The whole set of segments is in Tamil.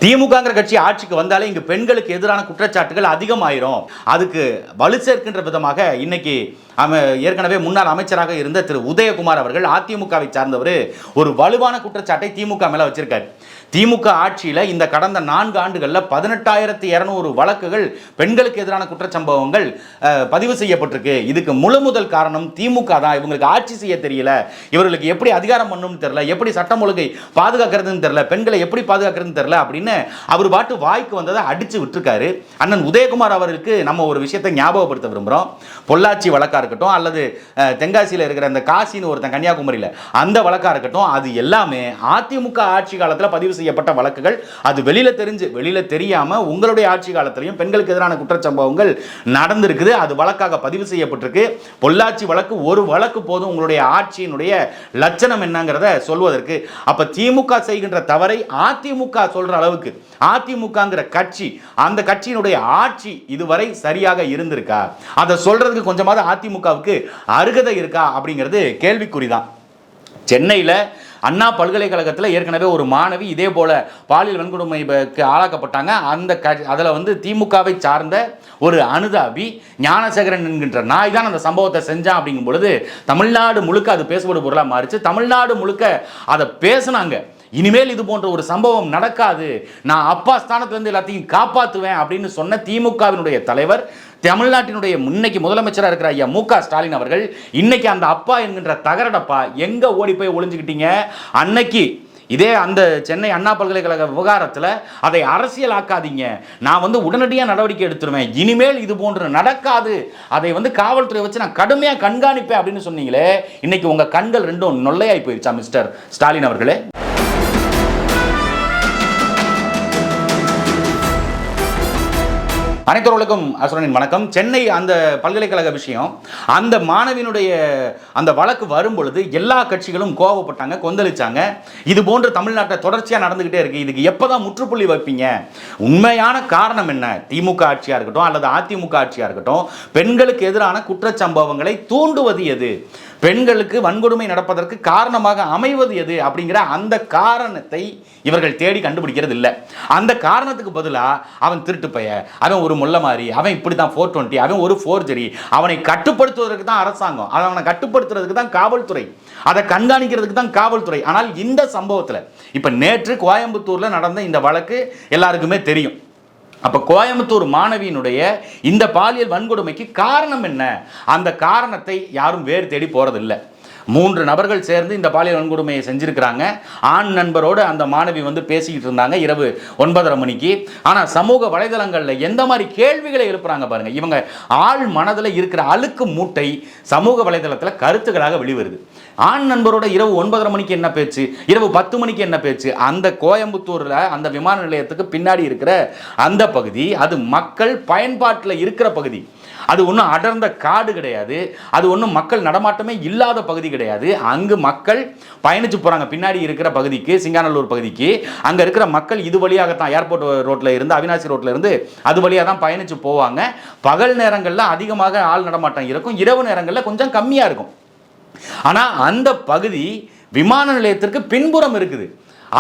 திமுகங்கிற கட்சி ஆட்சிக்கு வந்தாலே இங்கு பெண்களுக்கு எதிரான குற்றச்சாட்டுகள் அதிகமாயிரும். அதுக்கு வலு சேர்க்கின்ற விதமாக இன்னைக்கு ஏற்கனவே முன்னாள் அமைச்சராக இருந்த திரு உதயகுமார் அவர்கள் அதிமுகவை சார்ந்தவர் ஒரு வலுவான குற்றச்சாட்டை திமுக மேல வச்சிருக்காரு. திமுக ஆட்சியில் இந்த கடந்த 4 ஆண்டுகளில் 18,200 வழக்குகள் பெண்களுக்கு எதிரான குற்றச்சம்பவங்கள் பதிவு செய்யப்பட்டிருக்கு. இதுக்கு முதல் காரணம் திமுக தான். இவங்களுக்கு ஆட்சி செய்ய தெரியல, இவர்களுக்கு எப்படி அதிகாரம் பண்ணணும்னு தெரியல, எப்படி சட்டம் ஒழுங்கை பாதுகாக்கிறதுன்னு தெரியல, பெண்களை எப்படி பாதுகாக்கிறதுன்னு தெரியல அப்படின்னு அவர் பாட்டு வாய்க்கு வந்ததை அடிச்சு விட்டுருக்காரு. அண்ணன் உதயகுமார் அவருக்கு நம்ம ஒரு விஷயத்தை ஞாபகப்படுத்த விரும்புகிறோம். பொள்ளாச்சி வழக்கா இருக்கட்டும், அல்லது தென்காசியில் இருக்கிற அந்த காசின்னு ஒருத்தன் கன்னியாகுமரியில் அந்த வழக்கா இருக்கட்டும், அது எல்லாமே அதிமுக ஆட்சி காலத்தில் பதிவு செய்யப்பட்ட வழக்குகள். அது வெளியில தெரியாம உங்களுடைய ஆட்சி காலத்திலையும் பெண்களுக்கு எதிரான குற்றச்சம்பவங்கள் நடந்திருக்குது. அது வழக்காக பதிவு செய்யப்பட்டிருக்கு. பொள்ளாச்சி வழக்கு ஒரு வழக்கு போதும் உங்களுடைய ஆட்சியினுடைய லட்சணம் என்னங்கிறத சொல்வதற்கு. அப்ப திமுக செய்கின்ற தவறை அதிமுக சொல்ற அளவுக்கு அதிமுகங்கிற கட்சி, அந்த கட்சியினுடைய ஆட்சி இதுவரை சரியாக இருந்திருக்கா? அதை சொல்றதுக்கு கொஞ்சமாவது அதிமுகவுக்கு அருகதை இருக்கா அப்படிங்கிறது கேள்விக்குறிதான். சென்னையில் அண்ணா பல்கலைக்கழகத்தில் ஏற்கனவே ஒரு மாணவி இதே போல பாலியல் வன்கொடுமைக்கு ஆளாக்கப்பட்டாங்க. அதில் திமுகவை சார்ந்த ஒரு அனுதாபி ஞானசேகரன் என்கின்ற நாய் தான் அந்த சம்பவத்தை செஞ்சான். அப்படிங்கும் பொழுது தமிழ்நாடு முழுக்க அது பேசப்படும் பொருளாக மாறிச்சு. தமிழ்நாடு முழுக்க அதை பேசுனாங்க. இனிமேல் இது போன்ற ஒரு சம்பவம் நடக்காது, நான் அப்பா ஸ்தானத்திலிருந்து எல்லாத்தையும் காப்பாற்றுவேன் அப்படின்னு சொன்ன திமுகவினுடைய தலைவர், தமிழ்நாட்டினுடைய இன்னைக்கு முதலமைச்சராக இருக்கிற ஐயா மு க ஸ்டாலின் அவர்கள் இன்னைக்கு அந்த அப்பா என்கின்ற தகரடப்பா எங்க ஓடி போய் ஒளிஞ்சுக்கிட்டீங்க? அன்னைக்கு இதே அந்த சென்னை அண்ணா பல்கலைக்கழக விவகாரத்தில் அதை அரசியலாக்காதீங்க, நான் உடனடியாக நடவடிக்கை எடுத்துருவேன், இனிமேல் இது போன்று நடக்காது, அதை காவல்துறை வச்சு நான் கடுமையாக கண்காணிப்பேன் அப்படின்னு சொன்னீங்களே, இன்னைக்கு உங்க கண்கள் ரெண்டும் நொல்லையாய் போயிருச்சா மிஸ்டர் ஸ்டாலின் அவர்களே? அனைத்தவர்களுக்கும் அசுரனின் வணக்கம். சென்னை அந்த பல்கலைக்கழக விஷயம், அந்த மாணவியினுடைய அந்த வழக்கு வரும் பொழுது எல்லா கட்சிகளும் கோபப்பட்டாங்க, கொந்தளிச்சாங்க. இது போன்று தமிழ்நாட்டில் தொடர்ச்சியாக நடந்துகிட்டே இருக்கு. இதுக்கு எப்போதான் முற்றுப்புள்ளி வைப்பீங்க? உண்மையான காரணம் என்ன? திமுக ஆட்சியாக இருக்கட்டும் அல்லது அதிமுக ஆட்சியாக இருக்கட்டும், பெண்களுக்கு எதிரான குற்றச்சம்பவங்களை தூண்டுவது எது, பெண்களுக்கு வன்கொடுமை நடப்பதற்கு காரணமாக அமைவது எது அப்படிங்கிற அந்த காரணத்தை இவர்கள் தேடி கண்டுபிடிக்கிறது இல்லை. அந்த காரணத்துக்கு பதிலாக அவன் திருட்டு பைய, அவன் ஒரு முள்ள மாதிரி, அவன் இப்படி தான் 420, அவன் ஒரு ஃபோர்ஜரி, அவனை கட்டுப்படுத்துவதற்கு தான் அரசாங்கம், அவனை கட்டுப்படுத்துறதுக்கு தான் காவல்துறை, அதை கண்காணிக்கிறதுக்கு தான் காவல்துறை. ஆனால் இந்த சம்பவத்தில் இப்போ நேற்று கோயம்புத்தூரில் நடந்த இந்த வழக்கு எல்லாருக்குமே தெரியும். அப்போ கோயம்புத்தூர் மாணவியினுடைய இந்த பாலியல் வன்கொடுமைக்கு காரணம் என்ன? அந்த காரணத்தை யாரும் வேறு தேடி போறதில்லை. 3 நபர்கள் சேர்ந்து இந்த பாலியல் வன்கொடுமையை செஞ்சிருக்கிறாங்க. ஆண் நண்பரோடு அந்த மாணவி பேசிக்கிட்டு இருந்தாங்க இரவு 9:30 மணிக்கு. ஆனால் சமூக வலைதளங்களில் எந்த மாதிரி கேள்விகளை எழுப்புறாங்க பாருங்க. இவங்க ஆள் மனதில் இருக்கிற அழுக்கு மூட்டை சமூக வலைதளத்தில் கருத்துக்களாக வெளிவருது. ஆண் நண்பரோட இரவு 9:30 மணிக்கு என்ன பேச்சு, இரவு 10 மணிக்கு என்ன பேச்சு? அந்த கோயம்புத்தூரில் அந்த விமான நிலையத்துக்கு பின்னாடி இருக்கிற அந்த பகுதி அது மக்கள் பயன்பாட்டில் இருக்கிற பகுதி. அது ஒன்றும் அடர்ந்த காடு கிடையாது, அது ஒன்றும் மக்கள் நடமாட்டமே இல்லாத பகுதி கிடையாது. அங்கு மக்கள் பயணிச்சு போகிறாங்க. பின்னாடி இருக்கிற பகுதிக்கு, சிங்காநல்லூர் பகுதிக்கு, அங்கே இருக்கிற மக்கள் இது வழியாகத்தான் ஏர்போர்ட் ரோட்டில் இருந்து, அவினாசி ரோட்டில் இருந்து அது வழியாக தான் பயணிச்சு போவாங்க. பகல் நேரங்களில் அதிகமாக ஆள் நடமாட்டம் இருக்கும், இரவு நேரங்களில் கொஞ்சம் கம்மியாக இருக்கும். ஆனால் அந்த பகுதி விமான நிலையத்திற்கு பின்புறம் இருக்குது.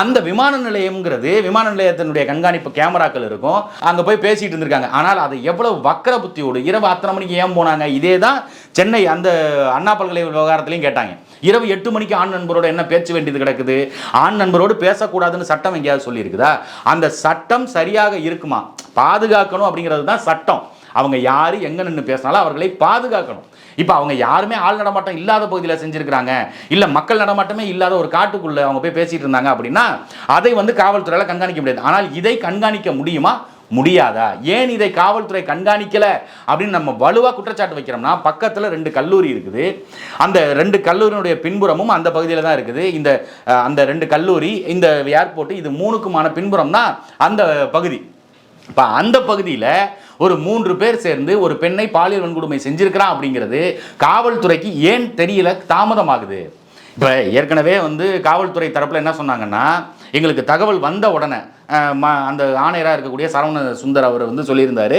அந்த விமான நிலையம்ங்கிறது, விமான நிலையத்தினுடைய கண்காணிப்பு கேமராக்கள் இருக்கும். அங்கே போய் பேசிட்டு இருந்திருக்காங்க. ஆனால் அதை எவ்வளவு வக்கர புத்தியோடு இரவு 10 மணிக்கு ஏன் போனாங்க? இதே தான் சென்னை அந்த அண்ணா பல்கலை விவகாரத்திலையும் கேட்டாங்க. இரவு 8 மணிக்கு ஆண் நண்பரோடு என்ன பேச்சு வேண்டியது கிடக்குது? ஆண் நண்பரோடு பேசக்கூடாதுன்னு சட்டம் எங்கேயாவது சொல்லியிருக்குதா? அந்த சட்டம் சரியாக இருக்குமா? பாதுகாக்கணும் அப்படிங்கிறது தான் சட்டம். அவங்க யார் எங்கே நின்று பேசினாலும் அவர்களை பாதுகாக்கணும். இப்போ அவங்க யாருமே ஆள் நடமாட்டம் இல்லாத பகுதியில் செஞ்சுருக்கிறாங்க, இல்லை மக்கள் நடமாட்டமே இல்லாத ஒரு காட்டுக்குள்ளே அவங்க போய் பேசிகிட்டு இருந்தாங்க அப்படின்னா அதை காவல்துறையால் கண்காணிக்க முடியாது. ஆனால் இதை கண்காணிக்க முடியுமா? முடியாதா? ஏன் இதை காவல்துறை கண்காணிக்கலை அப்படின்னு நம்ம வலுவாக குற்றச்சாட்டு வைக்கிறோம்னா, பக்கத்தில் 2 கல்லூரி இருக்குது. அந்த 2 கல்லூரியினுடைய பின்புறமும் அந்த பகுதியில் தான் இருக்குது. அந்த 2 கல்லூரி, இந்த ஏர்போர்ட், இது 3க்குமான பின்புறம் தான் அந்த பகுதி. இப்போ அந்த பகுதியில் ஒரு 3 பேர் சேர்ந்து ஒரு பெண்ணை பாலியல் வன்கொடுமை செஞ்சிருக்கிறான் அப்படிங்கிறது காவல்துறைக்கு ஏன் தெரியல, தாமதமாகுது? இப்போ ஏற்கனவே காவல்துறை தரப்பில் என்ன சொன்னாங்கன்னா, எங்களுக்கு தகவல் வந்த உடனே அந்த ஆணையராக இருக்கக்கூடிய சரவண சுந்தர் அவர் சொல்லியிருந்தார்,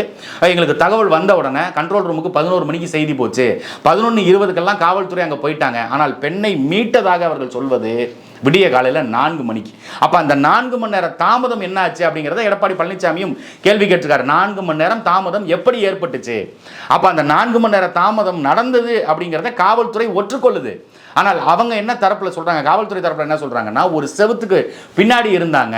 எங்களுக்கு தகவல் வந்த உடனே கண்ட்ரோல் ரூமுக்கு 11 மணிக்கு செய்தி போச்சு, 11:20க்கெல்லாம் காவல்துறை அங்கே போயிட்டாங்க. ஆனால் பெண்ணை மீட்டதாக அவர்கள் சொல்வது விடிய காலையில் 4 மணிக்கு. அப்போ அந்த 4 மணி நேரம் தாமதம் என்ன ஆச்சு அப்படிங்கிறத எடப்பாடி பழனிசாமியும் கேள்வி கேட்டிருக்காரு. 4 மணி நேரம் தாமதம் எப்படி ஏற்பட்டுச்சு? அப்போ அந்த 4 மணி நேரம் தாமதம் நடந்தது அப்படிங்கிறத காவல்துறை ஒற்றுக்கொள்ளுது. ஆனால் அவங்க என்ன தரப்பில் சொல்கிறாங்க, காவல்துறை தரப்பில் என்ன சொல்கிறாங்கன்னா, ஒரு செவத்துக்கு பின்னாடி இருந்தாங்க.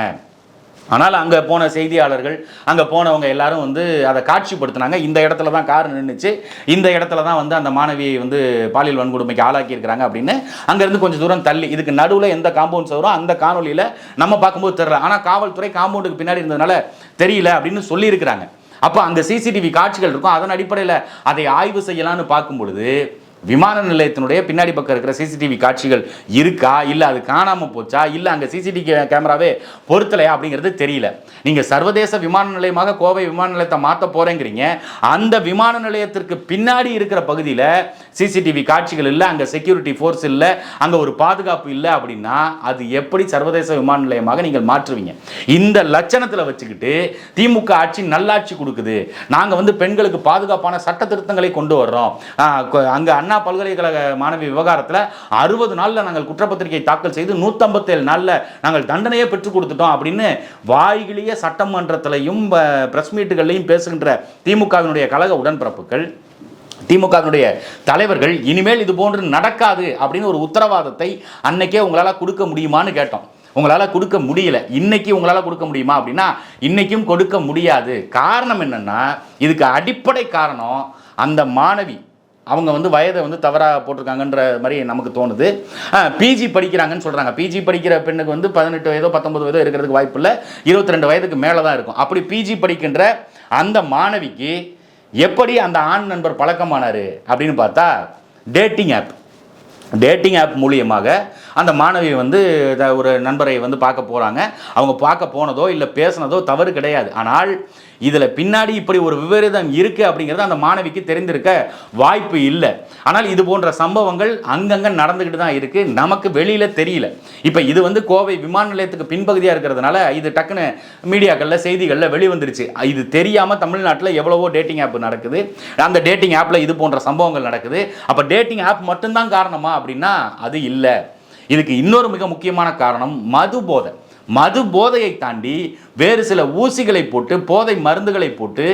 ஆனால் அங்கே போன செய்தியாளர்கள், அங்கே போனவங்க எல்லாரும் வந்து அதை காட்சிப்படுத்தினாங்க. இந்த இடத்துல தான் கார் நின்றுச்சு, இந்த இடத்துல தான் வந்து அந்த மாணவியை வந்து பாலியல் வன்கொடுமைக்கு ஆளாக்கி இருக்கிறாங்க அப்படின்னு அங்கேருந்து கொஞ்சம் தூரம் தள்ளி, இதுக்கு நடுவில் எந்த காம்பவுண்ட்ஸ் வரும் அந்த காணொலியில் நம்ம பார்க்கும்போது தெரியல. ஆனால் காவல்துறை காம்பவுண்டுக்கு பின்னாடி இருந்ததுனால தெரியல அப்படின்னு சொல்லியிருக்கிறாங்க. அப்போ அங்கே சிசிடிவி காட்சிகள் இருக்கும். அதன் அடிப்படையில் அதை ஆய்வு செய்யலான்னு பார்க்கும் பொழுது விமான நிலையத்தினுடைய பின்னாடி பக்கம் இருக்கிற சிசிடிவி காட்சிகள் இருக்கா, இல்லை அது காணாமல் போச்சா, இல்லை அங்கே சிசிடிவி கேமராவே பொருத்தலையா அப்படிங்கிறது தெரியல. நீங்கள் சர்வதேச விமான நிலையமாக கோவை விமான நிலையத்தை மாற்ற போகிறேங்கிறீங்க. அந்த விமான நிலையத்திற்கு பின்னாடி இருக்கிற பகுதியில் சிசிடிவி காட்சிகள் இல்லை, அங்கே செக்யூரிட்டி ஃபோர்ஸ் இல்லை, அங்கே ஒரு பாதுகாப்பு இல்லை அப்படின்னா அது எப்படி சர்வதேச விமான நிலையமாக நீங்கள் மாற்றுவீங்க? இந்த லட்சணத்தில் வச்சுக்கிட்டு திமுக ஆட்சி நல்லாட்சி கொடுக்குது, நாங்கள் வந்து பெண்களுக்கு பாதுகாப்பான சட்ட திருத்தங்களை கொண்டு வர்றோம், அங்கே அண்ணா பல்கலைக்கழக மாணவி விவகாரத்தில் 60 நாளில் நாங்கள் குற்றப்பத்திரிகை தாக்கல் செய்து 157 நாளில் நாங்கள் தண்டனையே பெற்றுக் கொடுத்துட்டோம் அப்படின்னு வாய்கிலிய சட்டமன்றத்திலையும் பிரஸ் மீட்டுகளையும் பேசுகின்ற திமுகவினுடைய கழக உடன்பிறப்புகள், திமுகவினுடைய தலைவர்கள் இனிமேல் இது போன்று நடக்காது அப்படின்னு ஒரு உத்தரவாதத்தை அன்னைக்கே உங்களால் கொடுக்க முடியுமான்னு கேட்டோம். உங்களால் கொடுக்க முடியல. இன்னைக்கு உங்களால் கொடுக்க முடியுமா அப்படின்னா இன்னைக்கும் கொடுக்க முடியாது. காரணம் என்னன்னா, இதுக்கு அடிப்படை காரணம் அந்த மாணவி அவங்க வந்து வயதை வந்து தவறாக போட்டிருக்காங்கன்ற மாதிரி நமக்கு தோணுது. பிஜி படிக்கிறாங்கன்னு சொல்கிறாங்க. பிஜி படிக்கிற பெண்ணுக்கு வந்து 18 வயதோ 19 வயதோ இருக்கிறதுக்கு வாய்ப்பு இல்லை, 22 வயதுக்கு மேலே தான் இருக்கும். அப்படி பிஜி படிக்கின்ற அந்த மாணவிக்கு எப்படி அந்த ஆண் நண்பர் பழக்கமானார் அப்படின்னு பார்த்தா டேட்டிங் ஆப் மூலியமாக அந்த மாணவி வந்து ஒரு நண்பரை வந்து பார்க்க போகிறாங்க. அவங்க பார்க்க போனதோ இல்லை பேசினதோ தவறு கிடையாது. ஆனால் இதில் பின்னாடி இப்படி ஒரு விபரீதம் இருக்குது அப்படிங்கிறது அந்த மாணவிக்கு தெரிந்திருக்க வாய்ப்பு இல்லை. ஆனால் இது போன்ற சம்பவங்கள் அங்கங்கே நடந்துக்கிட்டு தான் இருக்குது, நமக்கு வெளியில் தெரியல. இப்போ இது வந்து கோவை விமான நிலையத்துக்கு பின்பகுதியாக இருக்கிறதுனால இது டக்குன்னு மீடியாக்களில் செய்திகளில் வெளிவந்துருச்சு. இது தெரியாமல் தமிழ்நாட்டில் எவ்வளவோ டேட்டிங் ஆப் நடக்குது, அந்த டேட்டிங் ஆப்பில் இது போன்ற சம்பவங்கள் நடக்குது. அப்போ டேட்டிங் ஆப் மட்டும்தான் காரணமா அப்படின்னா அது இல்லை. இதுக்கு இன்னொரு மிக முக்கியமான காரணம் மது போதையை தாண்டி வேறு சில ஊசிகளை போட்டு போதை மருந்துகளை போட்டு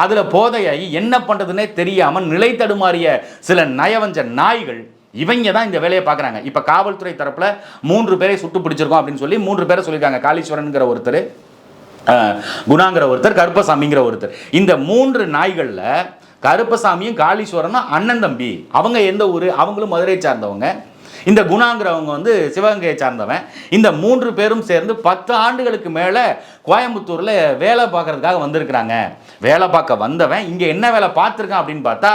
அதில் போதையை என்ன பண்ணுறதுன்னே தெரியாமல் நிலை தடுமாறிய சில நயவஞ்ச நாய்கள் இவங்க தான் இந்த வேலையை பார்க்குறாங்க. இப்போ காவல்துறை தரப்பில் 3 பேரை சுட்டு பிடிச்சிருக்கோம் அப்படின்னு சொல்லி 3 பேரை சொல்லியிருக்காங்க. காளீஸ்வரனுங்கிற ஒருத்தர், குணாங்கிற ஒருத்தர், கருப்பசாமிங்கிற ஒருத்தர். இந்த 3 நாய்களில் கருப்பசாமியும் காளீஸ்வரனும் அண்ணன் தம்பி. அவங்க எந்த ஊர்? அவங்களும் மதுரை சார்ந்தவங்க. இந்த குணாங்கிறவங்க வந்து சிவகங்கையை சார்ந்தவன். இந்த 3 பேரும் சேர்ந்து 10 ஆண்டுகளுக்கு மேலே கோயம்புத்தூரில் வேலை பார்க்கறதுக்காக வந்திருக்கிறாங்க. வேலை பார்க்க வந்தவன் இங்கே என்ன வேலை பார்த்துருக்கான் அப்படின்னு பார்த்தா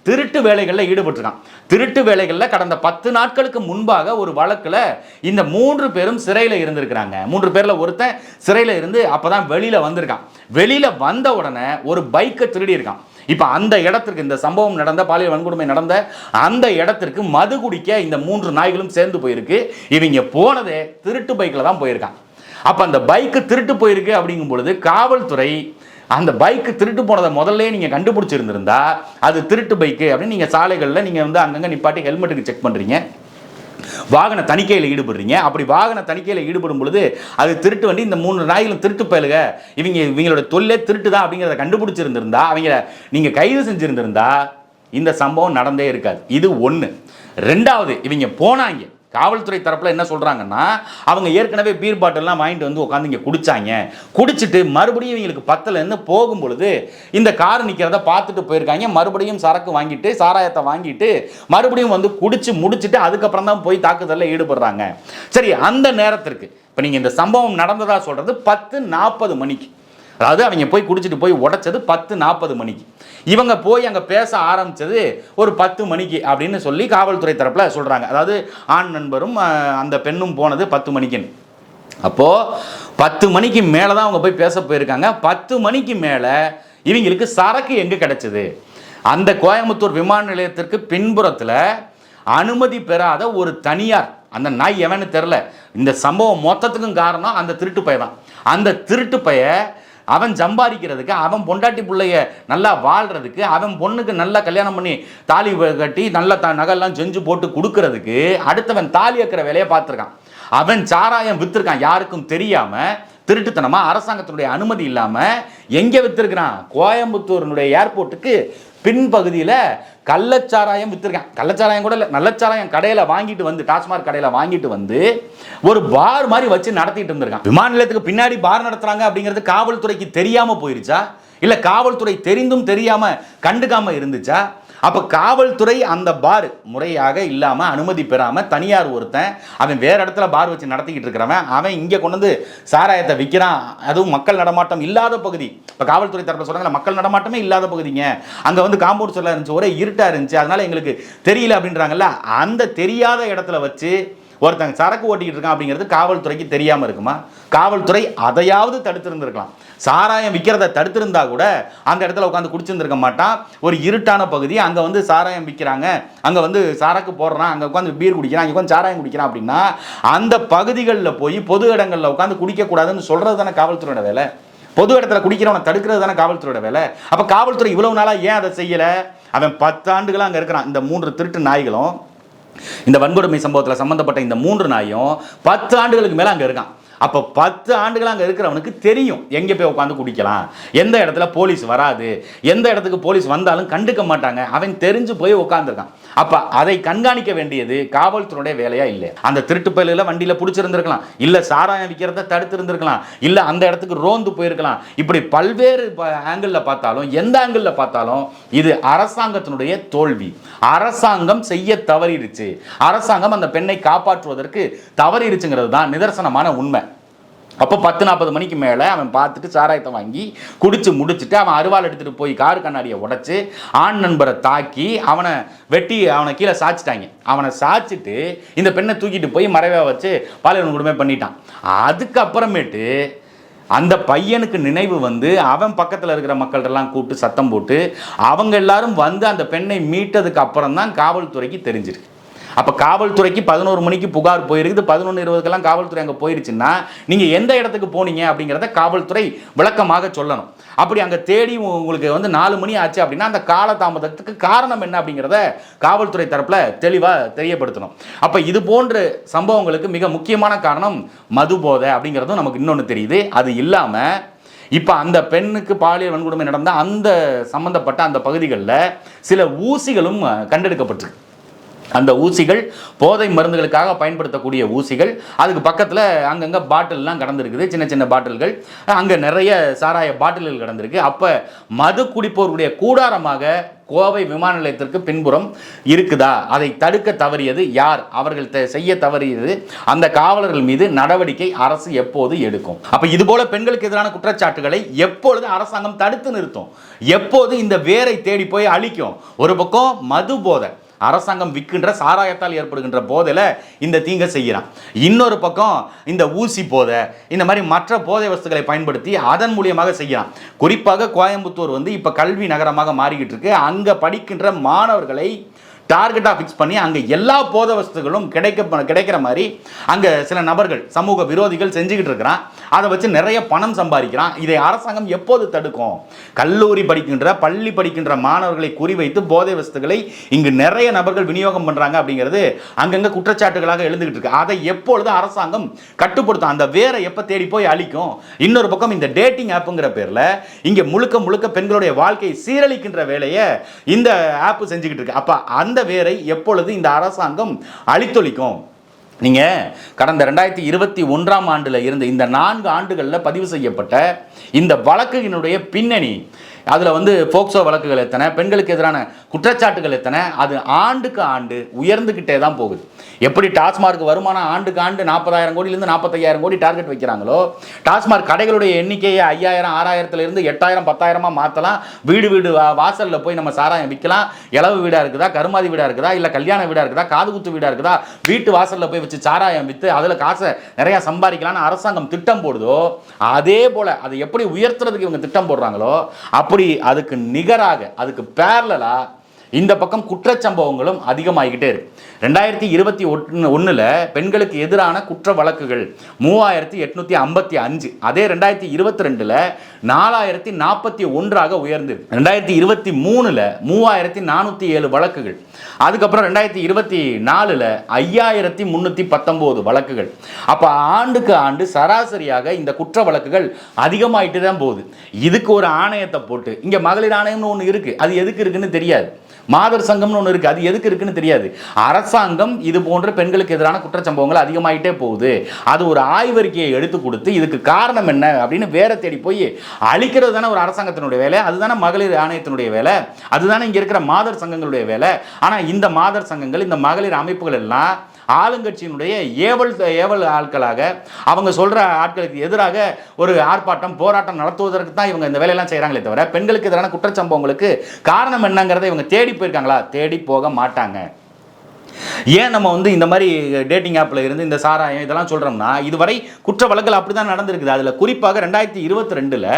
திருட்டு வேலைகளில் ஈடுபட்டிருக்கான். திருட்டு வேலைகளில் கடந்த 10 நாட்களுக்கு முன்பாக ஒரு வழக்கில் இந்த 3 பேரும் சிறையில் இருந்திருக்கிறாங்க. 3 பேரில் ஒருத்தன் சிறையில் இருந்து அப்போ தான் வெளியில் வந்திருக்கான். வெளியில் வந்த உடனே ஒரு பைக்கை திருடி இருக்கான். இப்போ அந்த இடத்திற்கு, இந்த சம்பவம் நடந்த பாலியல் வன்கொடுமை நடந்த அந்த இடத்திற்கு மது குடிக்க இந்த 3 நாய்களும் சேர்ந்து போயிருக்கு. இவங்க போனதே திருட்டு பைக்கில் தான் போயிருக்கான். அப்போ அந்த பைக்கு திருட்டு போயிருக்கு அப்படிங்கும் பொழுது காவல்துறை அந்த பைக்கு திருட்டு போனதை முதல்ல நீங்கள் கண்டுபிடிச்சிருந்திருந்தா அது திருட்டு பைக்கு அப்படின்னு நீங்கள் சாலைகளில் நீங்கள் வந்து அங்கங்கே நிப்பாட்டி ஹெல்மெட்டுக்கு செக் பண்ணுறீங்க, வாகன தணிக்கையில் ஈடுபடுறீங்க. அப்படி வாகன தணிக்கையில் ஈடுபடும் பொழுது அது திருட்டு வண்டி, இந்த 3 நாய்களும் திருட்டு பயலுக, இவங்களோட தொல்லை திருட்டு தான் அப்படிங்கிறத கண்டுபிடிச்சிருந்திருந்தா, அவங்கள நீங்கள் கைது செஞ்சுருந்திருந்தா இந்த சம்பவம் நடந்தே இருக்காது. இது ஒன்று. 2வது, இவங்க போனாங்க. காவல்துறை தரப்பில் என்ன சொல்கிறாங்கன்னா, அவங்க ஏற்கனவே பீர் பாட்டில்லாம் வாங்கிட்டு வந்து உட்காந்து இங்கே குடித்தாங்க. குடிச்சிட்டு மறுபடியும் இவங்களுக்கு பத்தலேருந்து போகும்பொழுது இந்த கார் நிற்கிறத பார்த்துட்டு போயிருக்காங்க. மறுபடியும் சரக்கு வாங்கிட்டு, சாராயத்தை வாங்கிட்டு மறுபடியும் வந்து குடிச்சு முடிச்சுட்டு அதுக்கப்புறம் தான் போய் தாக்குதலில் ஈடுபடுறாங்க. சரி, அந்த நேரத்திற்கு இப்போ நீங்கள் இந்த சம்பவம் நடந்ததாக சொல்கிறது 10:40 மணிக்கு. அதாவது அவங்க போய் குடிச்சிட்டு போய் உடைச்சது 10:40 மணிக்கு. இவங்க போய் அங்கே பேச ஆரம்பித்தது ஒரு 10 மணிக்கு அப்படின்னு சொல்லி காவல்துறை தரப்பில் சொல்கிறாங்க. அதாவது ஆண் நண்பரும் அந்த பெண்ணும் போனது 10 மணிக்குன்னு. அப்போது 10 மணிக்கு மேலே தான் அவங்க போய் பேச போயிருக்காங்க. 10 மணிக்கு மேலே இவங்களுக்கு சரக்கு எங்கே கிடச்சிது? அந்த கோயம்புத்தூர் விமான நிலையத்திற்கு பின்புறத்தில் அனுமதி பெறாத ஒரு தனியார், அந்த நாய் எவன்னு தெரில, இந்த சம்பவம் மொத்தத்துக்கும் காரணம் அந்த திருட்டு பைய தான். அந்த திருட்டு பைய அவன் சம்பாதிக்கிறதுக்கு, அவன் பொண்டாட்டி பிள்ளைய நல்லா வாழ்கிறதுக்கு, அவன் பொண்ணுக்கு நல்லா கல்யாணம் பண்ணி தாலி கட்டி நல்ல நகைலாம் செஞ்சு போட்டு கொடுக்கறதுக்கு அடுத்தவன் தாலி ஏற்கிற வேலையை பார்த்துருக்கான். அவன் சாராயம் வித்திருக்கான் யாருக்கும் தெரியாம, திருட்டுத்தனமா, அரசாங்கத்தினுடைய அனுமதி இல்லாம எங்க வித்திருக்கிறான்? கோயம்புத்தூரினுடைய ஏர்போர்ட்டுக்கு பின்பகுதியில் கள்ளச்சாராயம் வித்திருக்கான். கள்ளச்சாராயம் கூட இல்லை, நல்லச்சாராயம் கடையில் வாங்கிட்டு வந்து, டாஸ்மாக் கடையில் வாங்கிட்டு வந்து ஒரு பார் மாதிரி வச்சு நடத்திட்டு இருந்திருக்கான். விமான நிலையத்துக்கு பின்னாடி பார் நடத்துறாங்க அப்படிங்கிறது காவல்துறைக்கு தெரியாம போயிருச்சா, இல்ல காவல்துறை தெரிந்தும் தெரியாம கண்டுக்காம இருந்துச்சா? அப்ப காவல்துறை அந்த பார் முறையாக இல்லாம, அனுமதி பெறாம, தனியார் ஒருத்தன் அவன் வேற இடத்துல பார் வச்சு நடத்திக்கிட்டு இருக்கிறவன் அவன் இங்க கொண்டு வந்து சாராயத்தை விற்கிறான். அதுவும் மக்கள் நடமாட்டம் இல்லாத பகுதி. இப்ப காவல்துறை தரப்புல சொல்றாங்க மக்கள் நடமாட்டமே இல்லாத பகுதிங்க, அங்க வந்து காம்பவுண்ட் சுவர்ல இருந்துச்சு, ஒரே இருட்டா இருந்துச்சு, அதனால எங்களுக்கு தெரியல அப்படின்றாங்கல்ல. அந்த தெரியாத இடத்துல வச்சு ஒருத்தங்க சரக்கு ஓட்டிக்கிட்டு இருக்கான் அப்படிங்கிறது காவல்துறைக்கு தெரியாம இருக்குமா? காவல்துறை அதையாவது தடுத்திருந்திருக்கலாம். சாராயம் விற்கிறத தடுத்திருந்தா கூட அந்த இடத்துல உட்காந்து குடிச்சிருந்திருக்க மாட்டான். ஒரு இருட்டான பகுதி, அங்க வந்து சாராயம் விற்கிறாங்க, அங்க வந்து சரக்கு போடுறான், அங்க உட்காந்து பீர் குடிக்கிறான், அங்க உட்காந்து சாராயம் குடிக்கிறான் அப்படின்னா அந்த பகுதிகளில் போய் பொது இடங்களில் உட்காந்து குடிக்க கூடாதுன்னு சொல்றது தானே காவல்துறையோட வேலை. பொது இடத்துல குடிக்கிறவனை தடுக்கிறது தானே காவல்துறையோட வேலை. அப்ப காவல்துறை இவ்வளவு நாளா ஏன் அதை செய்யல? அவன் 10 ஆண்டுகளா அங்க இருக்கிறான். இந்த 3 திருட்டு நாய்களும், இந்த வன்கொடுமை சம்பவத்தில் சம்பந்தப்பட்ட இந்த 3 நாயும் 10 ஆண்டுகளுக்கு மேல அங்க இருக்கான். அப்போ 10 ஆண்டுகள் அங்கே இருக்கிறவனுக்கு தெரியும் எங்கே போய் உட்காந்து குடிக்கலாம், எந்த இடத்துல போலீஸ் வராது, எந்த இடத்துக்கு போலீஸ் வந்தாலும் கண்டுக்க மாட்டாங்க, அவன் தெரிஞ்சு போய் உட்காந்துருக்கான். அப்போ அதை கண்காணிக்க வேண்டியது காவல்துறையுடைய வேலையா இல்லை? அந்த திருட்டு பயில வண்டியில் பிடிச்சிருந்துருக்கலாம், இல்லை சாராயம் விற்கிறத தடுத்து இருந்திருக்கலாம், இல்லை அந்த இடத்துக்கு ரோந்து போயிருக்கலாம். இப்படி பல்வேறு ஆங்கிளில் பார்த்தாலும், எந்த ஆங்கிளில் பார்த்தாலும் இது அரசாங்கத்தினுடைய தோல்வி. அரசாங்கம் செய்ய தவறிடுச்சு, அரசாங்கம் அந்த பெண்ணை காப்பாற்றுவதற்கு தவறிடுச்சுங்கிறது தான் நிதர்சனமான உண்மை. அப்போ 10:40 மணிக்கு மேலே அவன் பார்த்துட்டு சாராயத்தை வாங்கி குடிச்சு முடிச்சுட்டு அவன் அருவாள் எடுத்துகிட்டு போய் கார் கண்ணாடியை உடைச்சு ஆண் நண்பரை தாக்கி அவனை வெட்டி அவனை கீழே சாய்ச்சிட்டாங்க. அவனை சாய்ச்சிட்டு இந்த பெண்ணை தூக்கிட்டு போய் மறைவாக வச்சு பாலியல் கொடுமை பண்ணிட்டான். அதுக்கப்புறமேட்டு அந்த பையனுக்கு நினைவு வந்து அவன் பக்கத்தில் இருக்கிற மக்கள்கிட்டலாம் கூப்பிட்டு சத்தம் போட்டு அவங்க எல்லாரும் வந்து அந்த பெண்ணை மீட்டதுக்கு அப்புறம் தான் காவல்துறைக்கு தெரிஞ்சிருக்கு. அப்போ காவல்துறைக்கு 11 மணிக்கு புகார் போயிருக்குது, 11:20 காவல்துறை அங்கே போயிருச்சுன்னா நீங்கள் எந்த இடத்துக்கு போனீங்க அப்படிங்கிறத காவல்துறை விளக்கமாக சொல்லணும். அப்படி அங்கே தேடி உங்களுக்கு வந்து 4 மணி ஆச்சு அப்படின்னா அந்த காலதாமதத்துக்கு காரணம் என்ன அப்படிங்கிறத காவல்துறை தரப்பில் தெளிவாக தெரியப்படுத்தணும். அப்போ இது போன்ற சம்பவங்களுக்கு மிக முக்கியமான காரணம் மது போதை அப்படிங்கிறதும் நமக்கு இன்னொன்று தெரியுது. அது இல்லாமல் இப்போ அந்த பெண்ணுக்கு பாலியல் வன்கொடுமை நடந்த அந்த சம்பந்தப்பட்ட அந்த பகுதிகளில் சில ஊசிகளும் கண்டெடுக்கப்பட்டிருக்கு. அந்த ஊசிகள் போதை மருந்துகளுக்காக பயன்படுத்தக்கூடிய ஊசிகள், அதுக்கு பக்கத்தில் அங்கங்கே பாட்டில்லாம் கடந்திருக்குது, சின்ன சின்ன பாட்டில்கள், அங்கே நிறைய சாராய பாட்டில்கள் கடந்திருக்கு. அப்போ மது குடிப்பவர்களுடைய கூடாரமாக கோவை விமான நிலையத்திற்கு பின்புறம் இருக்குதா? அதை தடுக்க தவறியது யார்? அவர்கள் செய்ய தவறியது அந்த காவலர்கள் மீது நடவடிக்கை அரசு எப்போது எடுக்கும்? அப்ப இது போல பெண்களுக்கு எதிரான குற்றச்சாட்டுகளை எப்பொழுது அரசாங்கம் தடுத்து நிறுத்தும்? எப்போது இந்த வேரை தேடி போய் அழிக்கும்? ஒரு பக்கம் மது போதை, அரசாங்கம் விற்கின்ற சாராயத்தால் ஏற்படுகின்ற போதையில் இந்த தீங்கை செய்கிறான். இன்னொரு பக்கம் இந்த ஊசி போதை, இந்த மாதிரி மற்ற போதை வஸ்துக்களை பயன்படுத்தி அதன் மூலியமாக செய்கிறான். குறிப்பாக கோயம்புத்தூர் வந்து இப்போ கல்வி நகரமாக மாறிக்கிட்டு இருக்கு. அங்கே படிக்கின்ற மாணவர்களை டார்கெட்டாக ஃபிக்ஸ் பண்ணி அங்கே எல்லா போதை வஸ்துகளும் கிடைக்கிற மாதிரி அங்கே சில நபர்கள், சமூக விரோதிகள் செஞ்சுக்கிட்டு இருக்கிறான். அதை வச்சு நிறைய பணம் சம்பாதிக்கிறான். இதை அரசாங்கம் எப்போது தடுக்கும்? கல்லூரி படிக்கின்ற, பள்ளி படிக்கின்ற மாணவர்களை குறிவைத்து போதை வஸ்துகளை இங்கு நிறைய நபர்கள் விநியோகம் பண்ணுறாங்க அப்படிங்கிறது அங்கங்கே குற்றச்சாட்டுகளாக எழுந்துகிட்டு இருக்கு. அதை எப்பொழுது அரசாங்கம் கட்டுப்படுத்தும்? அந்த வேரை எப்போ தேடி போய் அழிக்கும்? இன்னொரு பக்கம் இந்த டேட்டிங் ஆப்புங்கிற பேரில் இங்கே முழுக்க முழுக்க பெண்களுடைய வாழ்க்கையை சீரழிக்கின்ற வேலையை இந்த ஆப்பு செஞ்சுக்கிட்டு இருக்கு. அப்போ அந்த வேரை எப்பொழுது இந்த அரசாங்கம் அழித்தொழிக்கும்? நீங்க கடந்த 2021ஆம் ஆண்டுல இருந்து இந்த 4 ஆண்டுகளில் பதிவு செய்யப்பட்ட இந்த வழக்குகளுடைய பின்னணி, அதில் வந்து போக்சோ வழக்குகள் எத்தனை, பெண்களுக்கு எதிரான குற்றச்சாட்டுகள் எத்தனை, அது ஆண்டுக்கு ஆண்டு உயர்ந்துக்கிட்டே தான் போகுது. எப்படி டாஸ்மார்க் வருமானம் ஆண்டுக்கு ஆண்டு 40,000 கோடியிலிருந்து 45,000 கோடி டார்கெட் வைக்கிறாங்களோ, டாஸ்மார்க் கடைகளுடைய எண்ணிக்கையை 5,000 6,000லேருந்து 8,000 10,000 மாற்றலாம். வீடு வீடு வாசலில் போய் நம்ம சாராயம் விற்கலாம். இளவு வீடாக இருக்குதா, கருமாதி வீடாக இருக்குதா, இல்லை கல்யாண வீடாக இருக்குதா, காதுகுத்து வீடாக இருக்குதா, வீட்டு வாசலில் போய் வச்சு சாராயம் விற்று அதில் காசை நிறையா சம்பாதிக்கலான்னு அரசாங்கம் திட்டம் போடுதோ, அதே போல் அதை எப்படி உயர்த்துறதுக்கு இவங்க திட்டம் போடுறாங்களோ, அப்படி அதுக்கு நிகராக, அதுக்கு பேரலா இந்த பக்கம் குற்றச்சம்பவங்களும் அதிகமாகிக்கிட்டே இருக்கு. 2021 பெண்களுக்கு எதிரான குற்ற வழக்குகள் 3855. அதே 2022 4041 உயர்ந்து 2023 3407 வழக்குகள். அதுக்கப்புறம் 2024 5319 வழக்குகள். அப்ப ஆண்டுக்கு ஆண்டு சராசரியாக இந்த குற்ற வழக்குகள் அதிகமாயிட்டு தான் போகுது. இதுக்கு ஒரு ஆணையத்தை போட்டு, இங்க மகளிர் ஆணையம்னு ஒன்று இருக்கு, அது எதுக்கு இருக்குன்னு தெரியாது. மாதர் சங்கம்னு ஒன்று இருக்கு, அது எதுக்கு இருக்குன்னு தெரியாது. அரசாங்கம் இது போன்ற பெண்களுக்கு எதிரான குற்றச்சம்பவங்கள் அதிகமாயிட்டே போகுது, அது ஒரு ஆய்வறிக்கையை எடுத்து கொடுத்து இதுக்கு காரணம் என்ன அப்படின்னு வேற தேடி போய் அழிக்கிறது தானே ஒரு அரசாங்கத்தினுடைய வேலை, அதுதானே மகளிர் ஆணையத்தினுடைய வேலை, அதுதானே இங்க இருக்கிற மாதர் சங்கங்களுடைய வேலை. ஆனா இந்த மாதர் சங்கங்கள், இந்த மகளிர் அமைப்புகள் எல்லாம் ஆளுங்கட்சியினுடைய ஏவல் ஆட்களாக, அவங்க சொல்ற ஆட்களுக்கு எதிராக ஒரு ஆர்ப்பாட்டம் போராட்டம் நடத்துவதற்கு தான் இவங்க இந்த வேலையெல்லாம் செய்யறாங்களே தவிர பெண்களுக்கு எதிரான குற்றச்சம்பவங்களுக்கு காரணம் என்னங்கிறத இவங்க தேடி போயிருக்காங்களா? தேடி போக மாட்டாங்க. ஏன் நம்ம இந்த மாதிரி டேட்டிங் ஆப்ல இருந்து இந்த சாராயம் இதெல்லாம் சொல்றோம்னா, இதுவரை குற்ற வழக்குகள் அப்படிதான் நடந்திருக்குது. அதுல குறிப்பாக 2022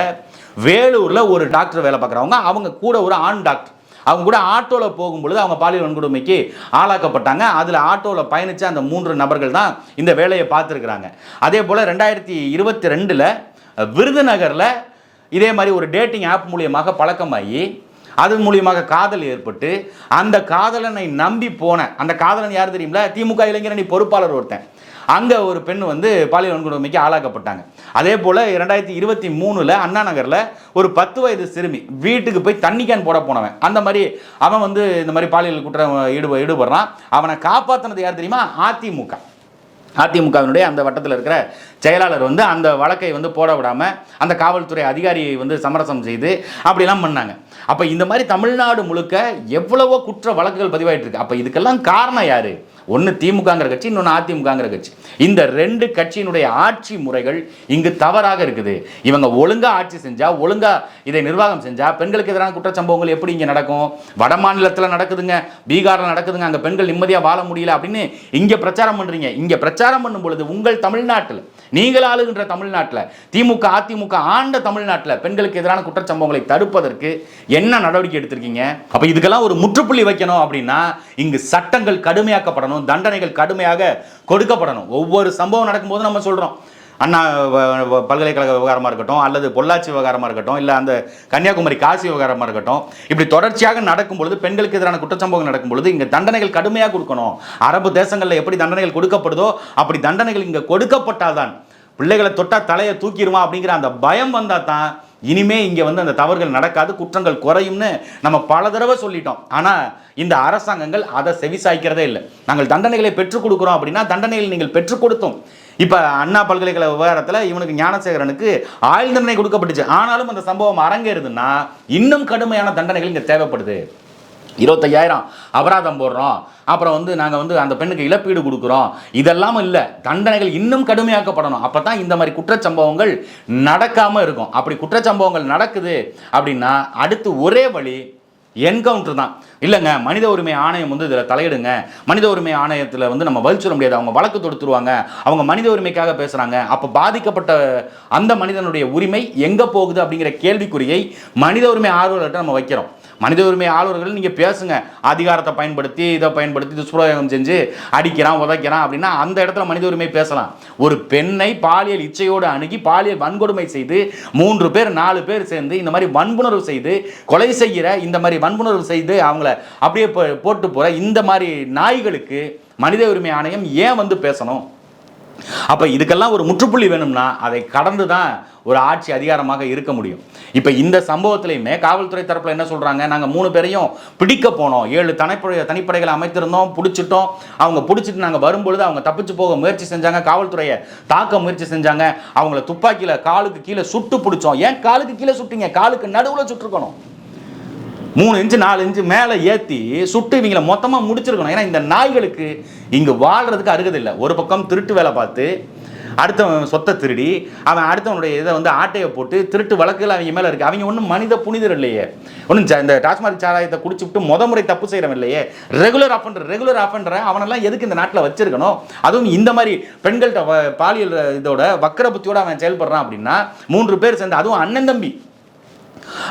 வேலூர்ல ஒரு டாக்டர் வேலை பார்க்குறவங்க, அவங்க கூட ஒரு ஆண் டாக்டர், அவங்க கூட ஆட்டோவில் போகும்பொழுது அவங்க பாலியல் வன்கொடுமைக்கு ஆளாக்கப்பட்டாங்க. அதில் ஆட்டோவில் பயணித்த அந்த 3 நபர்கள் தான் இந்த வேலையை பார்த்துருக்குறாங்க. அதே போல் 2022 விருதுநகரில் இதே மாதிரி ஒரு டேட்டிங் ஆப் மூலியமாக பழக்கமாகி அது மூலியமாக காதல் ஏற்பட்டு அந்த காதலனை நம்பி போன அந்த காதலன் யார் தெரியுங்களா? திமுக இளைஞரணி பொறுப்பாளர் ஒருத்தன். அங்கே ஒரு பெண் பாலியல் வன்கொடுமைக்கு ஆளாக்கப்பட்டாங்க. அதே போல் 2023 அண்ணா நகரில் ஒரு 10 வயது சிறுமி வீட்டுக்கு போய் தண்ணி கேன் போட போனவன், அந்த மாதிரி அவன் இந்த மாதிரி பாலியல் குற்றம் ஈடுபடுறான். அவனை காப்பாற்றினது யார் தெரியுமா? அதிமுகவினுடைய அந்த வட்டத்தில் இருக்கிற செயலாளர் அந்த வழக்கை போட விடாமல் அந்த காவல்துறை அதிகாரியை சமரசம் செய்து அப்படிலாம் பண்ணாங்க. அப்போ இந்த மாதிரி தமிழ்நாடு முழுக்க எவ்வளவோ குற்ற வழக்குகள் பதிவாயிட்டு இருக்கு. அப்போ இதுக்கெல்லாம் காரணம் யாரு? ஒன்று திமுகங்கிற கட்சி, இன்னொன்று அதிமுகங்கிற கட்சி. இந்த 2 கட்சியினுடைய ஆட்சி முறைகள் இங்கு தவறாக இருக்குது. இவங்க ஒழுங்கா ஆட்சி செஞ்சா, ஒழுங்கா இதை நிர்வாகம் செஞ்சா பெண்களுக்கு எதிரான குற்றச்சம்பவங்கள் எப்படி இங்கே நடக்கும்? வட மாநிலத்தில் நடக்குதுங்க, பீகாரில் நடக்குதுங்க, அங்கே பெண்கள் நிம்மதியாக வாழ முடியல அப்படின்னு இங்கே பிரச்சாரம் பண்ணுறீங்க. இங்கே பிரச்சாரம் பண்ணும் பொழுது உங்கள் தமிழ்நாட்டில், நீங்கள் ஆளுகின்ற தமிழ்நாட்டில், திமுக அதிமுக ஆண்ட தமிழ்நாட்டில் பெண்களுக்கு எதிரான குற்றச்சம்பவங்களை தடுப்பதற்கு என்ன நடவடிக்கை எடுத்திருக்கீங்க? அப்போ இதுக்கெல்லாம் ஒரு முற்றுப்புள்ளி வைக்கணும் அப்படின்னா இங்கு சட்டங்கள் கடுமையாக்கப்படணும், தண்டனைகள் கடுமையாக கொடுக்கப்படணும். ஒவ்வொரு சம்பவம் நடக்கும்போது நம்ம சொல்றோம், அண்ணா பல்கலைக்கழக விவகாரமாக இருக்கட்டும், அல்லது பொள்ளாச்சி விவகாரமாக இருக்கட்டும், இல்லை அந்த கன்னியாகுமரி காசி விவகாரமாக இருக்கட்டும், இப்படி தொடர்ச்சியாக நடக்கும் பொழுது, பெண்களுக்கு எதிரான குற்றச்சம்பவங்கள் நடக்கும் பொழுது இங்கே தண்டனைகள் கடுமையாக கொடுக்கணும். அரபு தேசங்களில் எப்படி தண்டனைகள் கொடுக்கப்படுதோ அப்படி தண்டனைகள் இங்கே கொடுக்கப்பட்டால்தான், பிள்ளைகளை தொட்டா தலையை தூக்கிடுமா அப்படிங்கிற அந்த பயம் வந்தால் தான் இனிமே இங்கே அந்த தவறுகள் நடக்காது, குற்றங்கள் குறையும்னு நம்ம பல தடவை சொல்லிட்டோம். ஆனால் இந்த அரசாங்கங்கள் அதை செவிசாய்க்கிறதே இல்லை. நாங்கள் தண்டனைகளை பெற்றுக் கொடுக்குறோம் அப்படின்னா தண்டனைகள் நீங்கள் பெற்றுக் கொடுத்தோம். இப்போ அண்ணா பல்கலைக்கழக விவகாரத்தில் இவனுக்கு ஞானசேகரனுக்கு ஆயுள் தண்டனை கொடுக்கப்பட்டுச்சு. ஆனாலும் அந்த சம்பவம் அரங்கேறுதுன்னா இன்னும் கடுமையான தண்டனைகள் இங்கே தேவைப்படுது. 25,000 அபராதம் போடுறோம், அப்புறம் நாங்கள் அந்த பெண்ணுக்கு இழப்பீடு கொடுக்குறோம், இதெல்லாம் இல்லை, தண்டனைகள் இன்னும் கடுமையாக்கப்படணும். அப்போ தான் இந்த மாதிரி குற்றச்சம்பவங்கள் நடக்காமல் இருக்கும். அப்படி குற்றச்சம்பவங்கள் நடக்குது அப்படின்னா அடுத்து ஒரே வழி என்கவுண்டர் தான். இல்லைங்க, மனித உரிமை ஆணையம் இதில் தலையிடுங்க, மனித உரிமை ஆணையத்தில் நம்ம பதில் சொல்ல முடியாது, அவங்க வழக்கு தொடுத்துருவாங்க, அவங்க மனித உரிமைக்காக பேசுகிறாங்க. அப்போ பாதிக்கப்பட்ட அந்த மனிதனுடைய உரிமை எங்கே போகுது அப்படிங்கிற கேள்விக்குறியை மனித உரிமை ஆர்வலர்கிட்ட நம்ம வைக்கிறோம். மனித உரிமை ஆளுநர்கள் நீங்கள் பேசுங்க, அதிகாரத்தை பயன்படுத்தி இதை பயன்படுத்தி துஷ்பிரயோகம் செஞ்சு அடிக்கிறான் உதைக்கிறான் அப்படின்னா அந்த இடத்துல மனித உரிமை பேசலாம். ஒரு பெண்ணை பாலியல் இச்சையோடு அணுகி பாலியல் வன்கொடுமை செய்து 3 பேர் 4 பேர் சேர்ந்து இந்த மாதிரி வன்புணர்வு செய்து கொலை செய்கிற, இந்த மாதிரி வன்புணர்வு செய்து அவங்கள அப்படியே போட்டு போகிற இந்த மாதிரி நாய்களுக்கு மனித உரிமை ஆணையம் ஏன் பேசணும்? அப்போ இதுக்கெல்லாம் ஒரு முற்றுப்புள்ளி வேணும்னா அதை கடந்து தான் ஒரு ஆட்சி அதிகாரமாக இருக்க முடியும். இப்போ இந்த சம்பவத்திலையுமே காவல்துறை தரப்பில் என்ன சொல்கிறாங்க? நாங்கள் 3 பேரையும் பிடிக்க போனோம், 7 தனிப்படைகளை அமைத்திருந்தோம், பிடிச்சிட்டோம். அவங்க பிடிச்சிட்டு நாங்கள் வரும்பொழுது அவங்க தப்பிச்சு போக முயற்சி செஞ்சாங்க, காவல்துறையை தாக்க முயற்சி செஞ்சாங்க, அவங்கள துப்பாக்கியில் காலுக்கு கீழே சுட்டு பிடிச்சோம். ஏன் காலுக்கு கீழே சுட்டீங்க? காலுக்கு நடுவில் சுட்டுருக்கணும், 3 இன்ச்சு 4 இன்ச்சு மேலே ஏற்றி சுட்டு இவங்களை மொத்தமாக முடிச்சிருக்கணும். ஏன்னா இந்த நாய்களுக்கு இங்கே வாழ்கிறதுக்கு அருகதில்லை. ஒரு பக்கம் திருட்டு வேலை பார்த்து அடுத்தவன் சொத்தை திருடி அவன் அடுத்தவனுடைய இதை ஆட்டையை போட்டு திருட்டு வழக்குகள் அவங்க மேலே இருக்குது. அவங்க ஒன்றும் மனித புனிதர் இல்லையே, ஒன்றும் இந்த டாஸ்மாக் சாராயத்தை குடிச்சு விட்டு முறை தப்பு செய்கிறவன் இல்லையே, ரெகுலர் ஆஃபண்டரை அவனெல்லாம் எதுக்கு இந்த நாட்டில் வச்சிருக்கணும்? அதுவும் இந்த மாதிரி பெண்கள்கிட்ட பாலியல் இதோட வக்கர புத்தியோட அவன் செயல்படுறான் அப்படின்னா 3 பேர் சேர்ந்து, அதுவும் அண்ணன் தம்பி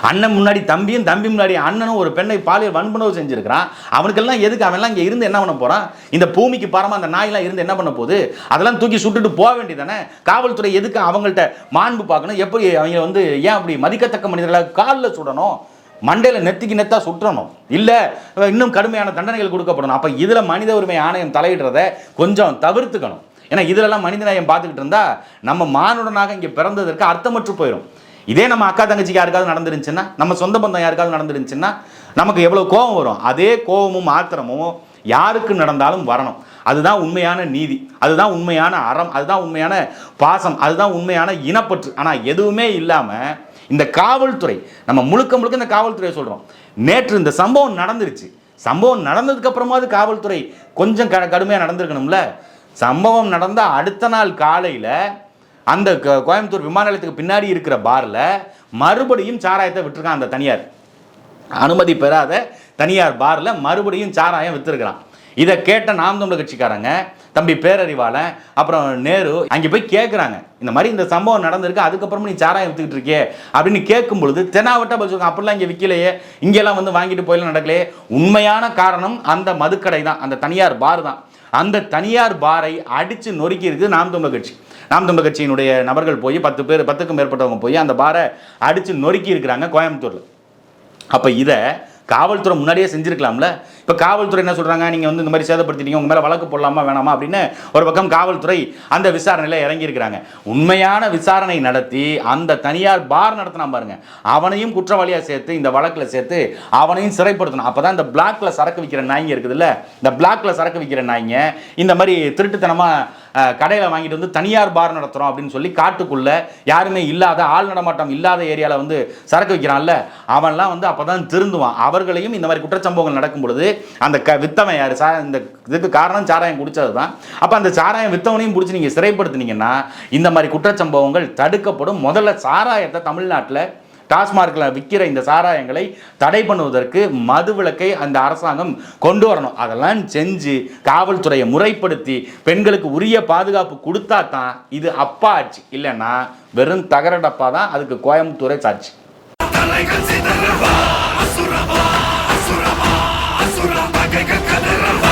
அண்ணன் முன்னாடி தம்பியும், தம்பி முன்னாடி அண்ணனும் ஒரு பெண்ணை பாலியல் வன்புணர்வு செஞ்சிருக்கிறான். அவனுக்கெல்லாம் எதுக்கு? அவன்லாம் இங்கே இருந்து என்ன பண்ண போறான்? இந்த பூமிக்கு பாரமா அந்த நாயெல்லாம் இருந்து என்ன பண்ண போகுது? அதெல்லாம் தூக்கி சுட்டுட்டு போக வேண்டியதானே. காவல்துறை எதுக்கு அவங்கள்ட்ட மாண்பு பார்க்கணும்? எப்படி அவங்க வந்து ஏன் அப்படி மதிக்கத்தக்க மனிதர்களை காலில் சுடணும், மண்டையில் நெத்திக்கு நெத்தா சுற்றணும், இல்லை இன்னும் கடுமையான தண்டனைகள் கொடுக்கப்படணும். அப்போ இதில் மனித உரிமை ஆணையம் தலையிடுறதை கொஞ்சம் தவிர்த்துக்கணும். ஏன்னா இதிலெல்லாம் மனிதநேயம் பார்த்துக்கிட்டு இருந்தா நம்ம மானுடனாக இங்கே பிறந்ததற்கு அர்த்தமற்று போயிடும். இதே நம்ம அக்கா தங்கச்சிக்கு யாருக்காவது நடந்துருந்துச்சுன்னா, நம்ம சொந்த பந்தம் யாருக்காவது நடந்துருந்துச்சுன்னா நமக்கு எவ்வளோ கோபம் வரும். அதே கோபமும் ஆத்திரமும் யாருக்கு நடந்தாலும் வரணும். அதுதான் உண்மையான நீதி, அதுதான் உண்மையான அறம், அதுதான் உண்மையான பாசம், அதுதான் உண்மையான இனப்பற்று. ஆனால் எதுவுமே இல்லாமல் இந்த காவல்துறை, நம்ம முழுக்க முழுக்க இந்த காவல்துறையை சொல்கிறோம். நேற்று இந்த சம்பவம் நடந்துருச்சு. சம்பவம் நடந்ததுக்கு அப்புறமாவது காவல்துறை கொஞ்சம் கடுமையாக நடந்திருக்கணும்ல. சம்பவம் நடந்த அடுத்த நாள் காலையில் அந்த கோயம்புத்தூர் விமான நிலையத்துக்கு பின்னாடி இருக்கிற பாரில் மறுபடியும் சாராயத்தை விட்டுருக்கான். அந்த தனியார் அனுமதி பெறாத தனியார் பாரில் மறுபடியும் சாராயம் விற்றுருக்கிறான். இதை கேட்ட நாம் தமிழர் கட்சிக்காரங்க, தம்பி பேரறிவாளன், அப்புறம் நேரு அங்கே போய் கேட்குறாங்க, இந்த மாதிரி இந்த சம்பவம் நடந்திருக்கு, அதுக்கப்புறமா நீ சாராயம் விற்றுக்கிட்டு இருக்கே அப்படின்னு கேட்கும் பொழுது தெனாவட்டா பதில் சொல்லுவாங்க, அப்படிலாம் இங்கே விற்கலையே, இங்கெல்லாம் வந்து வாங்கிட்டு போயிலாம் நடக்கலையே. உண்மையான காரணம் அந்த மதுக்கடை தான், அந்த தனியார் பார் தான். அந்த தனியார் பாரை அடித்து நொறுக்கி இருக்குது நாம் தமிழர் கட்சி. நாம் தமிழர் கட்சியினுடைய நபர்கள் போய் 10 பேர், 10க்கும் மேற்பட்டவங்க போய் அந்த பாரை அடித்து நொறுக்கி இருக்கிறாங்க கோயம்புத்தூரில். அப்போ இதை காவல்துறை முன்னாடியே செஞ்சுருக்கலாம்ல. இப்போ காவல்துறை என்ன சொல்கிறாங்க, நீங்கள் வந்து இந்த மாதிரி சேதப்படுத்திட்டீங்க, உங்கள் மேலே வழக்கு போடலாமா வேணாமா அப்படின்னு ஒரு பக்கம் காவல்துறை அந்த விசாரணையில் இறங்கியிருக்கிறாங்க. உண்மையான விசாரணை நடத்தி அந்த தனியார் பார் நடத்தினா பாருங்க, அவனையும் குற்றவாளியாக சேர்த்து இந்த வழக்கில் சேர்த்து அவனையும் சிறைப்படுத்தணும். அப்போ தான் இந்த பிளாக்ல சரக்கு விற்கிற நாய்ங்க இருக்குதுல்ல, இந்த பிளாக்ல சரக்கு விற்கிற நாய்ங்க இந்த மாதிரி திருட்டுத்தனமாக கடையில் வாங்கிட்டு வந்து தனியார் பார் நடத்துகிறோம் அப்படின்னு சொல்லி காட்டுக்குள்ளே யாருமே இல்லாத, ஆள் நடமாட்டம் இல்லாத ஏரியாவில் வந்து சரக்கு வைக்கிறான்ல, அவன்லாம் வந்து அப்போ தான் திருந்துவான். அவர்களையும் இந்த மாதிரி குற்றச்சம்பவங்கள் நடக்கும் பொழுது அந்த வித்தவன் யார், இந்த இதுக்கு காரணம் சாராயம் குடித்தது தான். அப்போ அந்த சாராயம் வித்தவனையும் பிடிச்சி நீங்கள் சிறைப்படுத்தினீங்கன்னா இந்த மாதிரி குற்றச்சம்பவங்கள் தடுக்கப்படும். முதல்ல சாராயத்தை தமிழ்நாட்டில் டாஸ்மார்க்கில் விற்கிற இந்த சாராயங்களை தடை பண்ணுவதற்கு மது விலக்கை அந்த அரசாங்கம் கொண்டு வரணும். அதெல்லாம் செஞ்சு காவல்துறையை முறைப்படுத்தி பெண்களுக்கு உரிய பாதுகாப்பு கொடுத்தா தான் இது அப்பா ஆச்சு. இல்லைன்னா வெறும் தகர டப்பா தான். அதுக்கு கோயம்புத்தூரே சாட்சி.